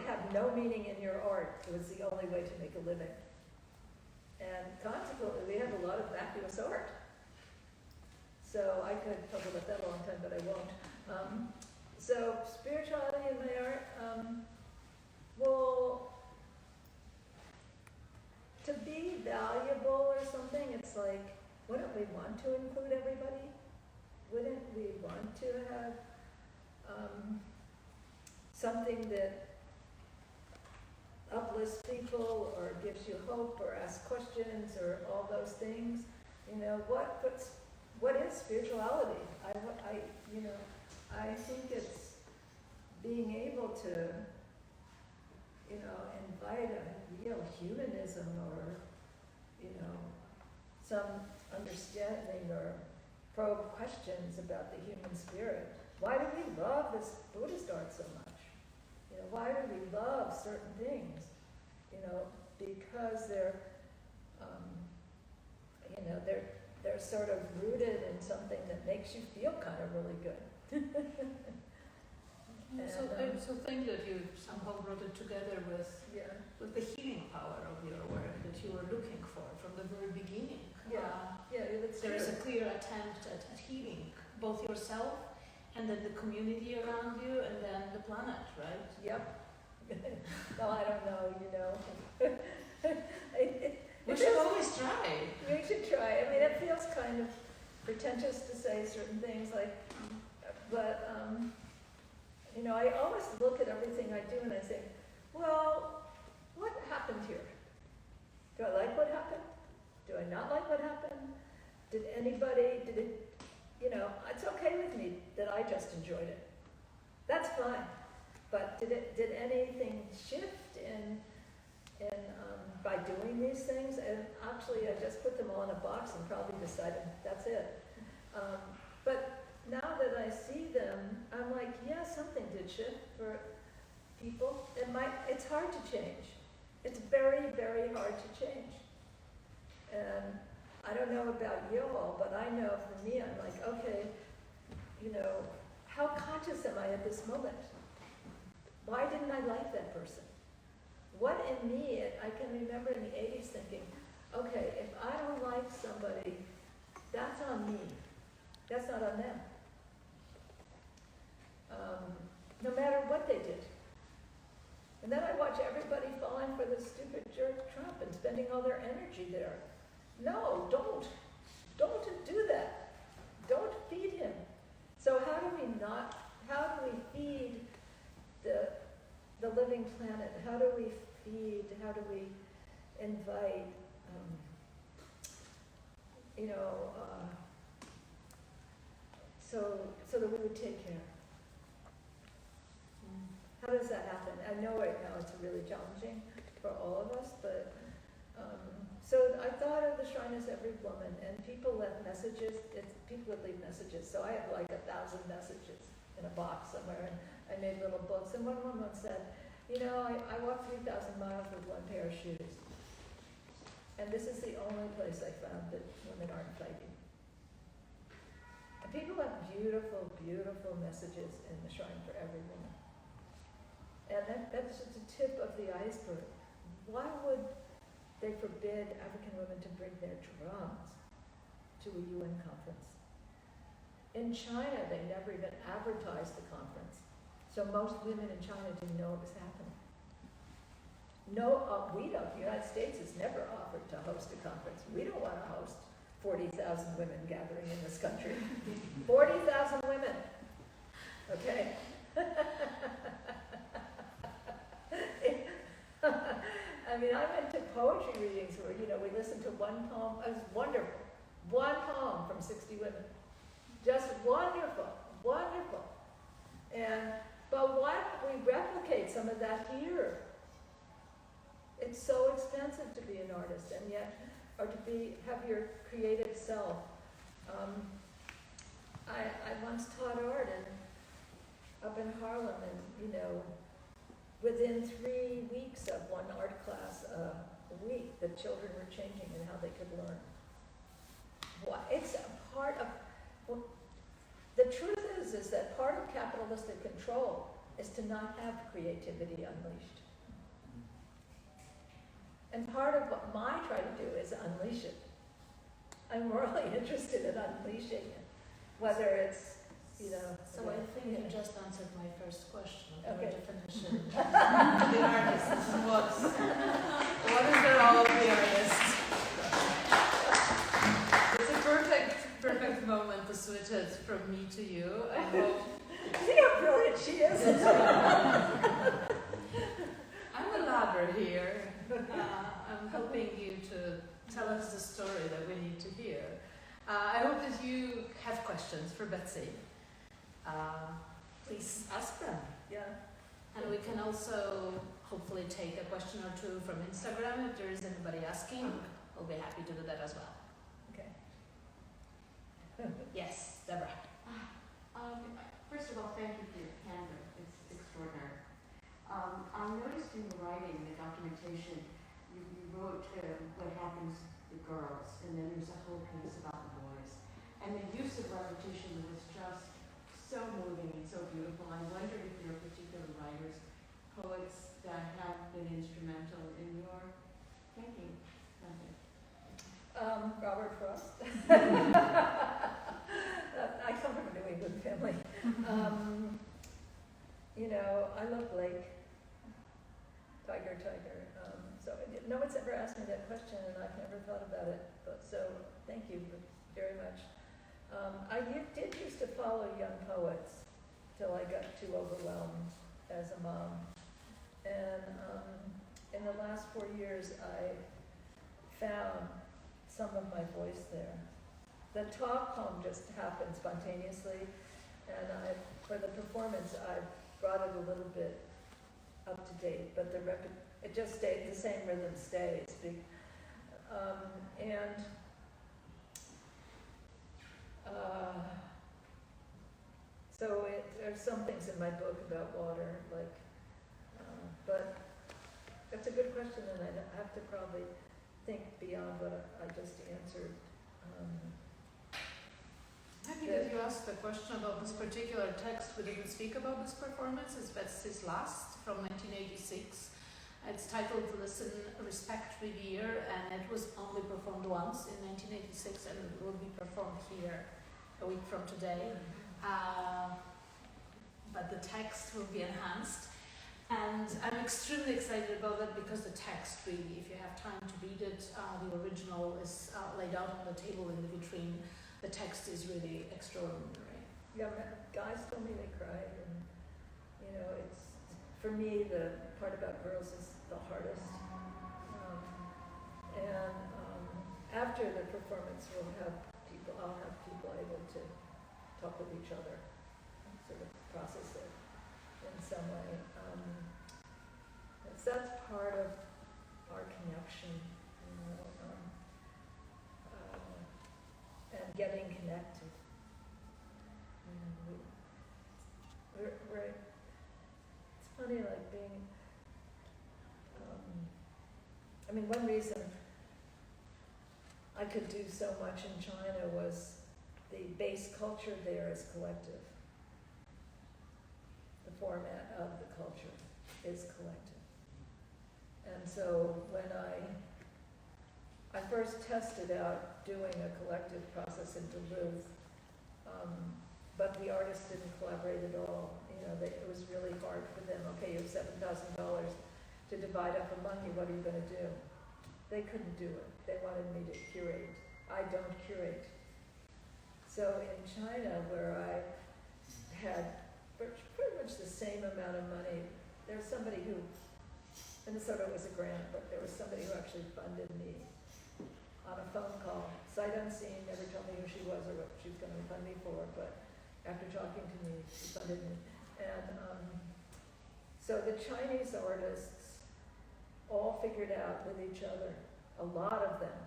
have no meaning in your art. It was the only way to make a living. And consequently, we have a lot of vacuous art. So I could talk about that a long time, but I won't. So spirituality in my art, well, to be valuable or something, it's like, wouldn't we want to include everybody? Wouldn't we want to have something that uplifts people or gives you hope or asks questions or all those things? What is spirituality? I think it's being able to, invite a real humanism or, some understanding or probe questions about the human spirit. Why do we love this Buddhist art so much? You know, why do we love certain things? You know, because they're, you know, they're sort of rooted in something that makes you feel kind of really good. So think that you somehow brought it together with the healing power of your work that you were looking for from the very beginning. That's there true. is a clear attempt at healing both yourself and then the community around you and then the planet, right? Yep. No, I don't know, you know. We should always try. We should try. I mean, it feels kind of pretentious to say certain things like, but, you know, I always look at everything I do and I think, well, what happened here? Do I like what happened? Do I not like what happened? Did it, you know, it's okay with me that I just enjoyed it. That's fine. But did anything shift in by doing these things? And actually, I just put them all in a box and probably decided that's it. But now that I see them, I'm like, yeah, something did shift for people. It's hard to change. It's very, very hard to change. And I don't know about you all, but I know for me, I'm like, okay, you know, how conscious am I at this moment? Why didn't I like that person? What in me, I can remember in the 80s thinking, okay, if I don't like somebody, that's on me. That's not on them. No matter what they did. And then I watch everybody falling for this stupid jerk Trump and spending all their energy there. No, don't. Don't do that. Don't feed him. So how do we feed the living planet? How do we invite, you know, so that we would take care? How does that happen? I know right now it's really challenging for all of us, but so I thought of the shrine as every woman, and people left messages. People would leave messages. So I have like 1,000 messages in a box somewhere, and I made little books. And one woman said, you know, I walked 3,000 miles with one pair of shoes, and this is the only place I found that women aren't fighting. And people have beautiful, beautiful messages in the shrine for every woman. And that's just the tip of the iceberg. Why would they forbid African women to bring their drums to a UN conference? In China, they never even advertised the conference. So most women in China didn't know it was happening. No, we don't. The United States has never offered to host a conference. We don't want to host 40,000 women gathering in this country. 40,000 women. Okay. I mean, I went to poetry readings where, you know, we listened to one poem. It was wonderful. One poem from 60 women. Just wonderful, wonderful. But why don't we replicate some of that here? It's so expensive to be an artist, and yet, or to have your creative self. I once taught art up in Harlem, and you know, within 3 weeks of one art class a week, the children were changing in how they could learn. It's a part of, the truth is that part of capitalistic control is to not have creativity unleashed. And part of what I try to do is unleash it. I'm really interested in unleashing it, whether it's, you know. So I think you just answered my first question of Okay. your definition of the artist. What is the role of the artist? It's a perfect moment to switch it from me to you. I hope. See how brilliant she is? I'm a ladder here. I'm helping you to tell us the story that we need to hear. I hope that you have questions for Betsy. Please ask them. Yeah. And we can also hopefully take a question or two from Instagram if there is anybody asking. We'll be happy to do that as well. Okay. Yes, Deborah. First of all, thank you for your candor. It's extraordinary. I noticed in your writing, the documentation, you wrote what happens to the girls, and then there's a whole piece about the boys. And the use of repetition was just so moving and so beautiful. I wondered if there are particular writers, poets that have been instrumental in your thinking. Robert Frost. I come from a New England family. I love Blake. Tiger. So no one's ever asked me that question, and I've never thought about it. But so thank you very much. I did used to follow young poets till I got too overwhelmed as a mom. And in the last 4 years, I found some of my voice there. The talk poem just happened spontaneously, and for the performance, I brought it a little bit up to date, but it just stayed, the same rhythm stays. So there's some things in my book about water, but that's a good question, and I have to probably think beyond what I just answered. Happy that you asked the question about this particular text. We didn't speak about this performance. It's Betsy's Last from 1986. It's titled Listen, Respect, Revere, and it was only performed once in 1986, and it will be performed here a week from today. But the text will be enhanced. And I'm extremely excited about that because the text really, if you have time to read it, the original is laid out on the table in the vitrine. The text is really extraordinary. Yeah, guys told me they cried, and it's, for me, the part about girls is the hardest. After the performance, I'll have people able to talk with each other and sort of process it in some way. So that's part of our connection, and getting connected. It's funny, like being. One reason I could do so much in China was the base culture there is collective. The format of the culture is collective. And so when I first tested out doing a collective process in Duluth, but the artists didn't collaborate at all. It was really hard for them. Okay, you have $7,000 to divide up among you. What are you going to do? They couldn't do it. They wanted me to curate. I don't curate. So in China, where I had pretty much the same amount of money, there was somebody who, and sort of was a grant, but there was somebody who actually funded me on a phone call, sight unseen, never told me who she was or what she was going to fund me for, but after talking to me, she funded me. And so the Chinese artists all figured out with each other, a lot of them,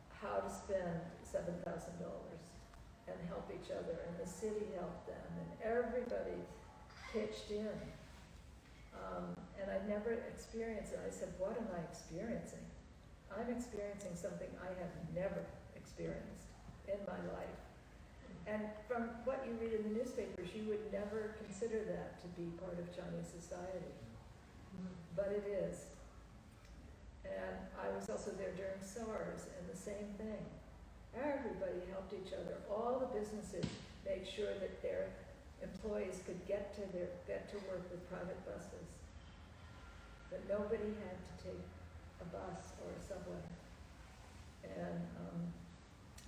how to spend $7,000 and help each other, and the city helped them, and everybody pitched in. And I never experienced it. I said, what am I experiencing? I'm experiencing something I have never experienced in my life. And from what you read in the newspapers, you would never consider that to be part of Chinese society. But it is. And I was also there during SARS, and the same thing. Everybody helped each other. All the businesses made sure that their employees could get to work with private buses. That nobody had to take a bus or a subway. And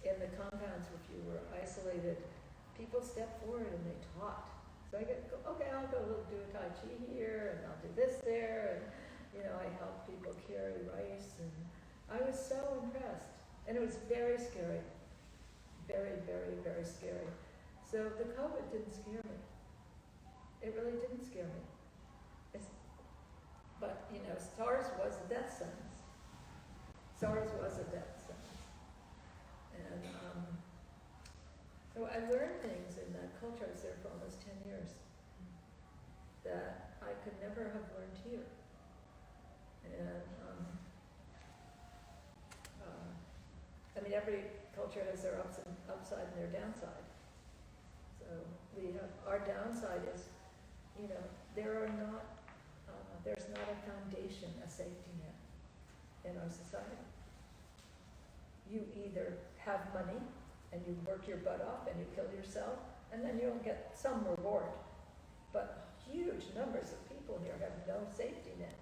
in the compounds, if you were isolated, people stepped forward and they taught. So I'll go do a Tai Chi here, and I'll do this there, and I helped people carry rice, and I was so impressed. And it was very scary. Very, very, very scary. So the COVID didn't scare me. It really didn't scare me. But SARS was a death sentence. SARS was a death sentence. And so I learned things in that culture. I was there for almost 10 never have learned here. And I mean, every culture has their upside and their downside. So we have, our downside is, you know, there's not a foundation, a safety net in our society. You either have money and you work your butt off and you kill yourself, and then you'll get some reward. But huge numbers of people here have no safety net.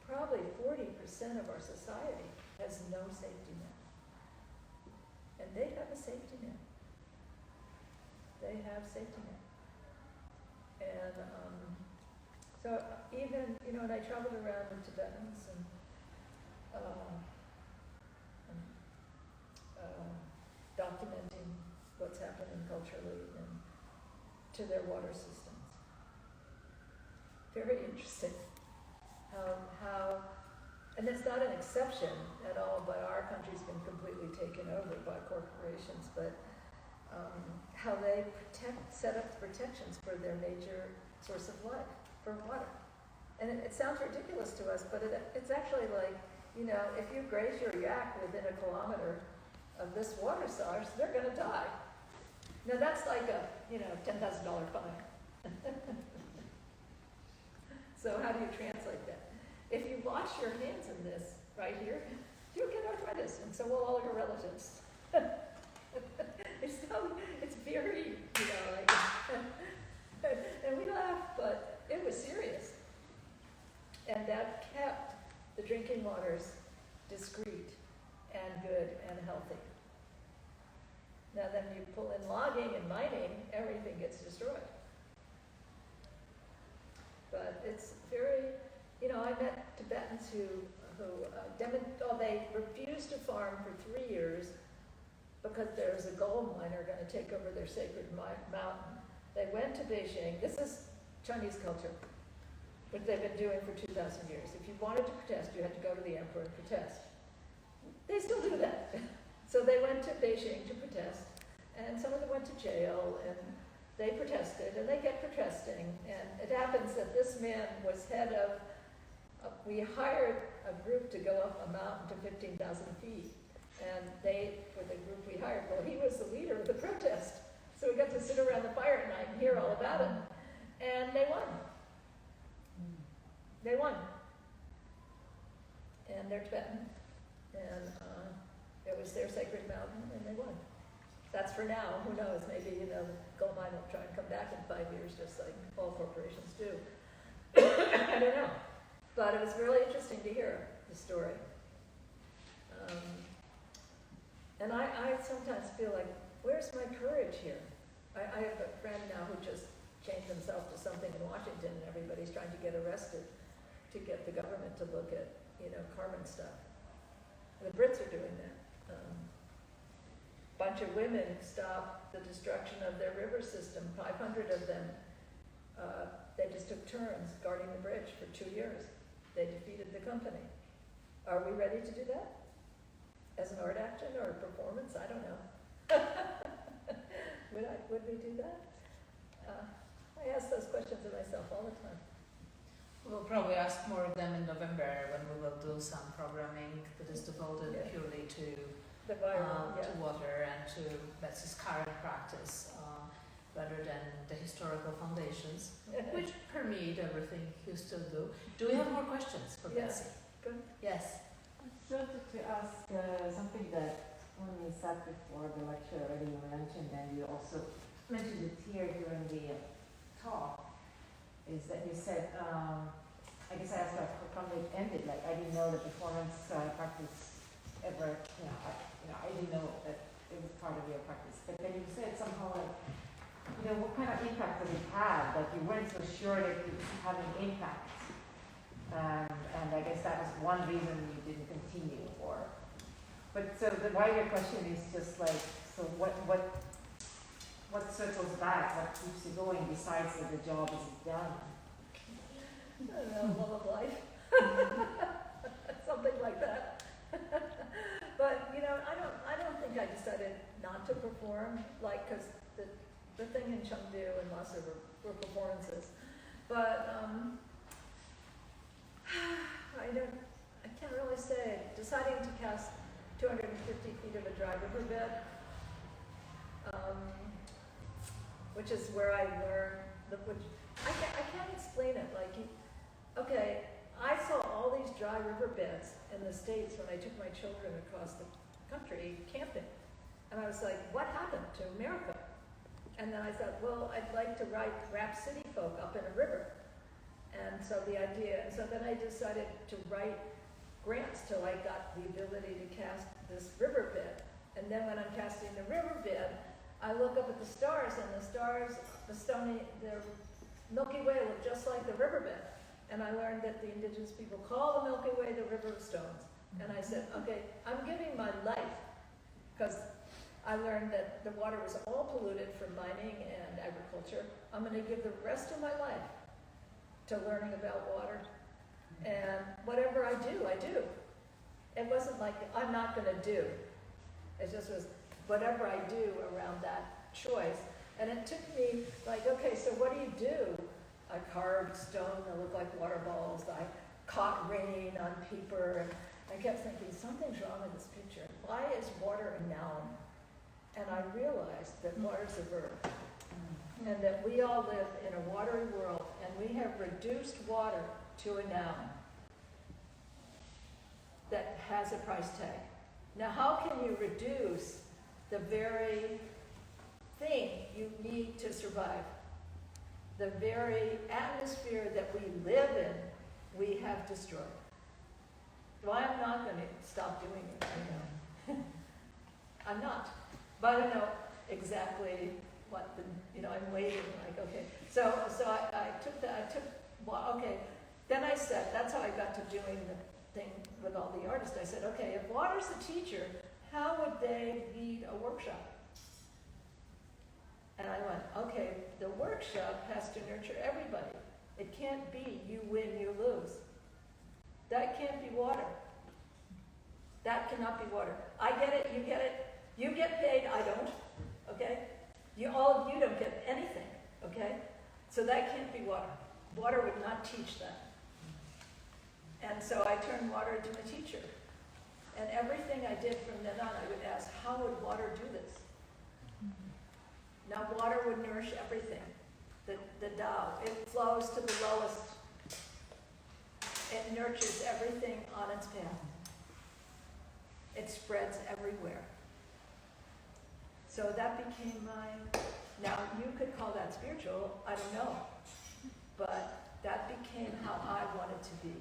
Probably 40% of our society has no safety net. And they have a safety net. They have safety net. And so even, you know, and I traveled around with Tibetans and documenting what's happening culturally and to their water systems. Very interesting how, and it's not an exception at all, but our country's been completely taken over by corporations, but how they set up protections for their major source of life, for water. And it sounds ridiculous to us, but it's actually like, you know, if you graze your yak within a kilometer of this water source, they're going to die. Now that's like a, you know, $10,000 fine. So how do you translate that? If you wash your hands in this right here, you'll get arthritis, and so will all your relatives. It's very, you know, like, and we laugh, but it was serious. And that kept the drinking waters discreet and good and healthy. Now then you pull in logging and mining, everything gets destroyed. But it's very, you know, I met Tibetans who they refused to farm for 3 years because there's a gold miner going to take over their sacred mountain. They went to Beijing. This is Chinese culture, which they've been doing for 2,000 years. If you wanted to protest, you had to go to the emperor and protest. They still do that. So they went to Beijing to protest, and some of them went to jail, and they protested, and they kept protesting. And it happens that this man was head of, we hired a group to go up a mountain to 15,000 feet. And for the group we hired, well, he was the leader of the protest. So we got to sit around the fire at night and hear all about it. And they won. They won. And they're Tibetan. And it was their sacred mountain, and they won. That's for now. Who knows? Maybe, you know, gold mine will try and come back in 5 years, just like all corporations do. I don't know. But it was really interesting to hear the story. And I sometimes feel like, where's my courage here? I have a friend now who just changed himself to something in Washington, and everybody's trying to get arrested to get the government to look at, you know, carbon stuff. The Brits are doing that. Bunch of women stopped the destruction of their river system. 500 of them, they just took turns guarding the bridge for 2 years. They defeated the company. Are we ready to do that? As an art action or a performance? I don't know. Would we do that? I ask those questions of myself all the time. We'll probably ask more of them in November when we will do some programming that is devoted purely to to water and to Betsy's current practice, rather than the historical foundations, which permeate everything you still do. Do we have more questions for Betsy? Good. Yes. I started to ask something that when you sat before the lecture already you mentioned, and you also mentioned it here during the talk, is that you said, I guess I asked like how it ended, like I didn't know the performance practice ever, I didn't know that it was part of your practice. But then you said somehow like, what kind of impact does it have? Like you weren't so sure that it was having impact. And I guess that was one reason you didn't continue for. But so the wider question is just like, so what circles back? What keeps you going besides that the job is done? I don't know, love of life. Something like that. But I don't think I decided not to perform, like, because the thing in Chengdu and Lhasa were performances. But deciding to cast 250 feet of a dry riverbed, which is where I learned, which I can't explain it. Like, okay, I saw all these dry riverbeds in the States when I took my children across the country camping. And I was like, what happened to America? And then I thought, well, I'd like to write Rhapsody Folk up in a river. And so then I decided to write grants till I got the ability to cast this riverbed. And then when I'm casting the riverbed, I look up at the stars, and the stars, the Milky Way look just like the riverbed. And I learned that the indigenous people call the Milky Way the River of Stones. And I said, okay, I'm giving my life, because I learned that the water was all polluted from mining and agriculture. I'm going to give the rest of my life to learning about water. And whatever I do, I do. It wasn't like I'm not going to do. It just was whatever I do around that choice. And it took me like, okay, so what do you do? I carved stone that looked like water balls. I caught rain on paper. And I kept thinking, something's wrong with this picture. Why is water a noun? And I realized that water's a verb. And that we all live in a watery world, and we have reduced water to a noun that has a price tag. Now, how can you reduce the very thing you need to survive? The very atmosphere that we live in, we have destroyed. Well, I'm not going to stop doing it, I know. I'm not. But I know exactly what I'm waiting, like, okay. So okay. Then I said, that's how I got to doing the thing with all the artists. I said, okay, if water's the teacher, how would they lead a workshop? And I went, okay, the workshop has to nurture everybody. It can't be you win, you lose. That can't be water. That cannot be water. I get it, you get it. You get paid, I don't, okay? All of you don't get anything, okay? So that can't be water. Water would not teach that. And so I turned water into a teacher. And everything I did from then on, I would ask, how would water do this? Now, water would nourish everything. The Tao, it flows to the lowest. It nurtures everything on its path. It spreads everywhere. So that became now you could call that spiritual, I don't know. But that became how I wanted to be.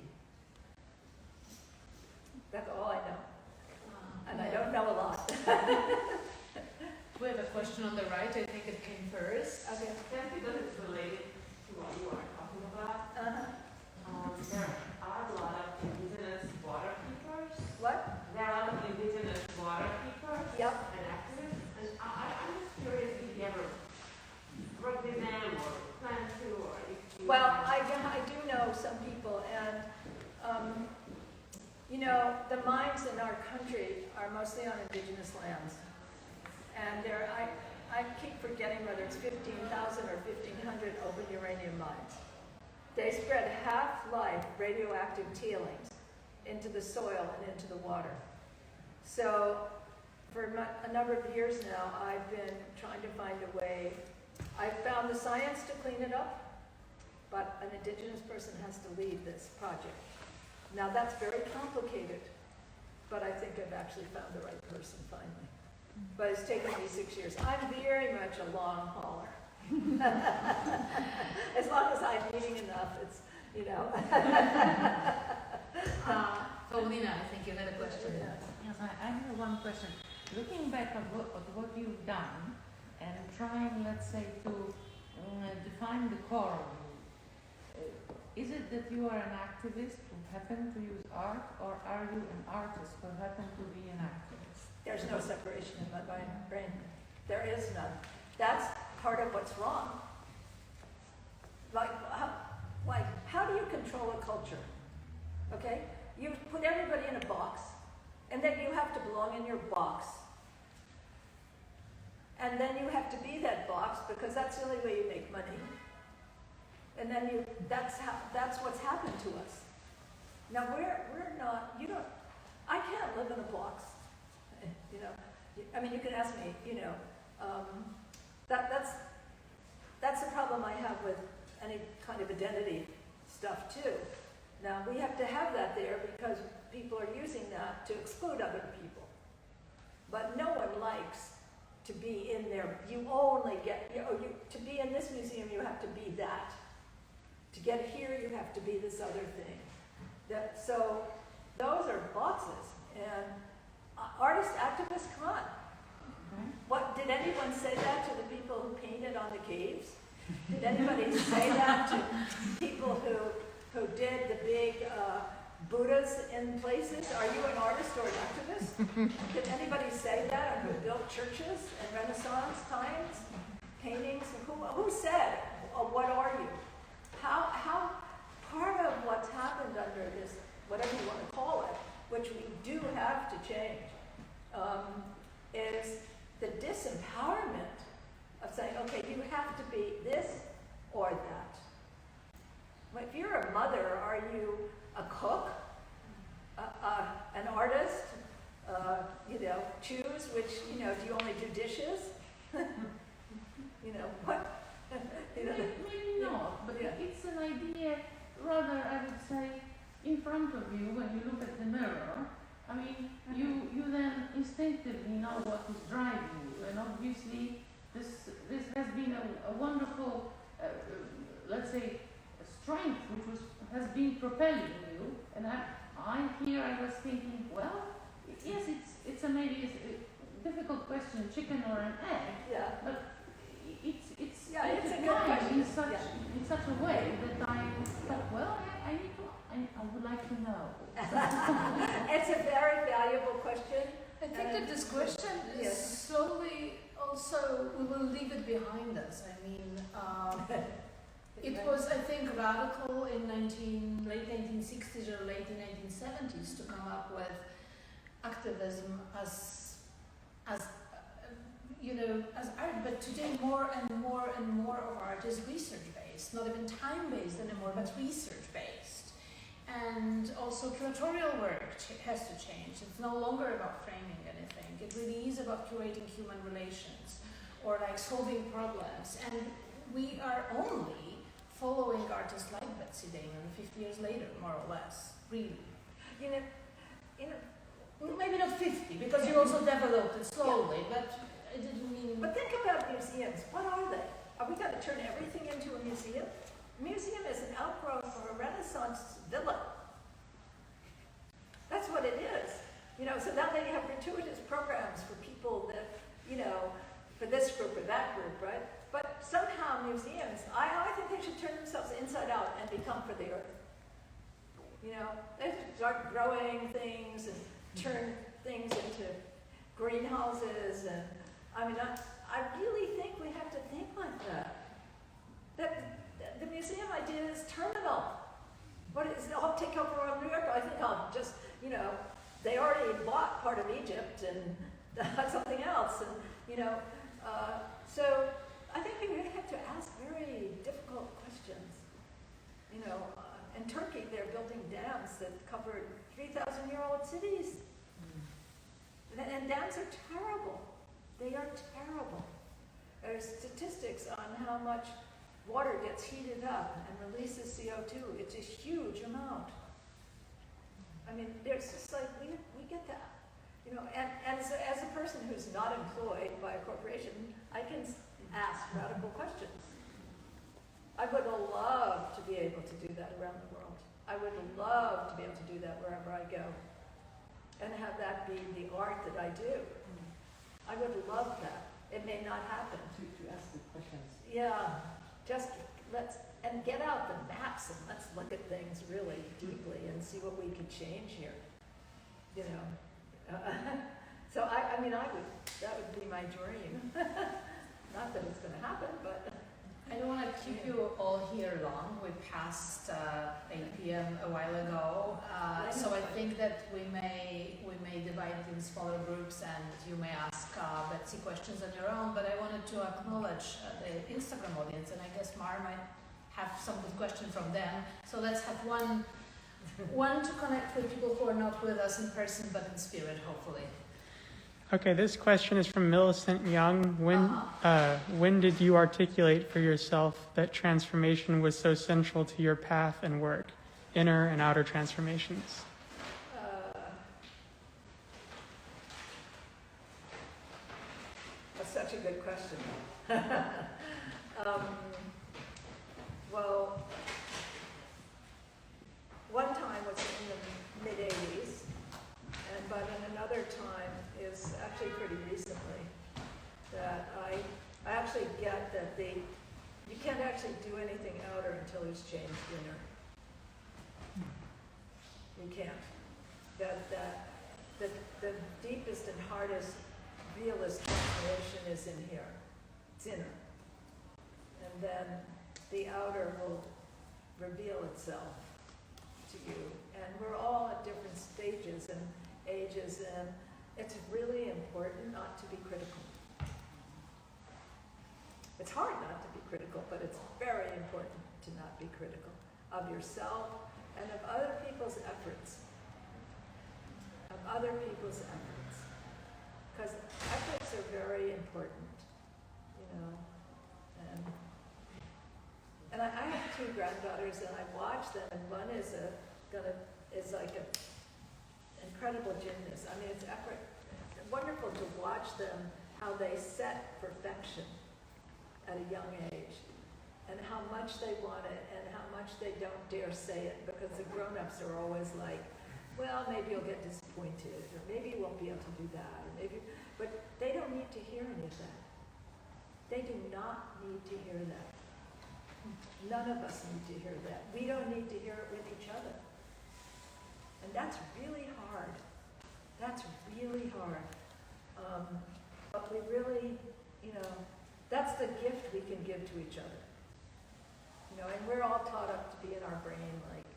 That's all I know. And I don't know a lot. We have a question on the right. I think it came first. Okay. That's because it's related to what you are talking about. There are a lot of indigenous water keepers. What? There are a lot of indigenous water keepers Yep. and activists. And I'm just curious if you ever work with them or plan to, or if you... Well, I do know some people, and the mines in our country are mostly on indigenous lands. And I keep forgetting whether it's 15,000 or 1,500 open uranium mines. They spread half-life radioactive tailings into the soil and into the water. So for a number of years now, I've been trying to find a way. I've found the science to clean it up, but an indigenous person has to lead this project. Now that's very complicated, but I think I've actually found the right person finally. But it's taken me 6 years. I'm very much a long hauler. As long as I'm eating enough, it's, Paulina, I think you had a question. Yes, I have one question. Looking back at what you've done and trying, let's say, to define the core of you, is it that you are an activist who happen to use art, or are you an artist who happen to be an activist? There's no separation in my brain. There is none. That's part of what's wrong. Like how do you control a culture? Okay? You put everybody in a box, and then you have to belong in your box. And then you have to be that box, because that's the only way you make money. And then that's what's happened to us. Now we're not, I can't live in a box. You know, I mean, you can ask me. You know, that's the problem I have with any kind of identity stuff too. Now we have to have that there because people are using that to exclude other people. But no one likes to be in there. You only get, to be in this museum, you have to be that. To get here, you have to be this other thing. So those are boxes. And artist activists, come on. What, did anyone say that to the people who painted on the caves? Did anybody say that to people who did the big Buddhas in places? Are you an artist or an activist? Did anybody say that? Or who built churches in Renaissance times? Paintings? Who said, what are you? How part of what's happened under this, whatever you want to call it, which we do have to change, is the disempowerment of saying, okay, you have to be this or that. If you're a mother, are you a cook, an artist? Choose which, do you only do dishes? What? Maybe not, but it's an idea, rather, I would say, in front of you when you look at the mirror. I mean, you then instinctively know what is driving you, and obviously this has been a wonderful, let's say, strength which has been propelling you. And I was thinking, well, yes, it's a maybe a difficult question, chicken or an egg. Yeah. But it's a good question. in such a way that I thought, well, I would like to know. It's a very valuable question. I think that this question is slowly also, we will leave it behind us. I mean, it was, I think, radical in late 1960s or late 1970s to come up with activism as art, but today more and more and more of art is research-based, not even time-based anymore, but research-based. And also curatorial work has to change. It's no longer about framing anything. It really is about curating human relations or like solving problems. And we are only following artists like Betsy Damon 50 years later, more or less, really. Maybe not 50, because you also developed it slowly, but it didn't mean... But think about museums. What are they? Are we going to turn everything into a museum? A museum is an outgrowth of a Renaissance villa. That's what it is. So now they have gratuitous programs for people that, for this group or that group, right? But somehow museums, I think they should turn themselves inside out and become for the earth. They should start growing things and turn things into greenhouses. And I really think we have to think like that. That the museum idea is terminal. What is, I'll take over on New York, I think I'll just, they already bought part of Egypt and something else. And, so I think we really have to ask very difficult questions. In Turkey, they're building dams that cover 3,000-year-old cities. And dams are terrible. They are terrible. There's statistics on how much water gets heated up and releases CO2. It's a huge amount. There's just like, we get that. And so as a person who's not employed by a corporation, I can ask radical questions. I would love to be able to do that around the world. I would love to be able to do that wherever I go. And have that be the art that I do. I would love that. It may not happen. To ask the questions. Yeah, just and get out the maps and let's look at things really deeply and see what we could change here. So that would be my dream. Not that it's going to happen, but. I don't want to keep you all here long. We passed 8 p.m. a while ago, so I think that we may divide it in smaller groups, and you may ask Betsy questions on your own. But I wanted to acknowledge the Instagram audience, and I guess Mar might have some good question from them. So let's have one to connect with people who are not with us in person but in spirit, hopefully. Okay, this question is from Millicent Young. When did you articulate for yourself that transformation was so central to your path and work, inner and outer transformations? That's such a good question. Well, one time was in the mid-'80s, but in another time is actually pretty recently that I actually get that you can't actually do anything outer until there's changed inner. You can't. The deepest and hardest, realist transformation is in here. It's inner. And then the outer will reveal itself to you. And we're all at different stages and ages, and it's really important not to be critical. It's hard not to be critical, but it's very important to not be critical of yourself and of other people's efforts. Because efforts are very important, you know. And I have two granddaughters, and I watch them, and one is like an incredible gymnast. I mean, it's wonderful to watch them, how they set perfection at a young age, and how much they want it, and how much they don't dare say it, because the grown-ups are always like, well, maybe you'll get disappointed, or maybe you won't be able to do that, or maybe, but they don't need to hear any of that. They do not need to hear that. None of us need to hear that. We don't need to hear it with each other. And that's really hard. That's really hard. But we really, you know, that's the gift we can give to each other. You know, and we're all taught up to be in our brain, like,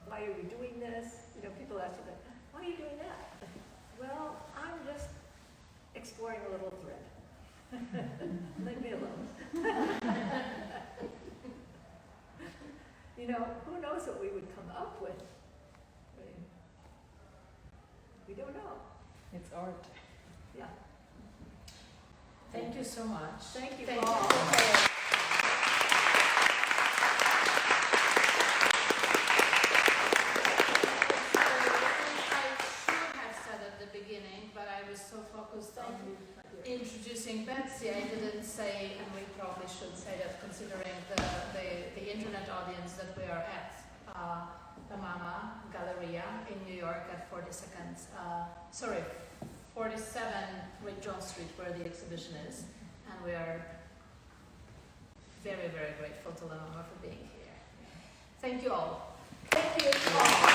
why are you doing this? You know, people ask you that, why are you doing that? Well, I'm just exploring a little thread. Leave me alone. You know, who knows what we would come up with? I mean, we don't know. It's art. Yeah. Thank you so much. Thank you Thank all. you. So focused on introducing Betsy, I didn't say, and we probably should say that considering the internet audience, that we are at the Mama Galleria in New York at 47 Great John Street, where the exhibition is, and we are very, very grateful to the Mama for being here. Thank you all. Thank you all.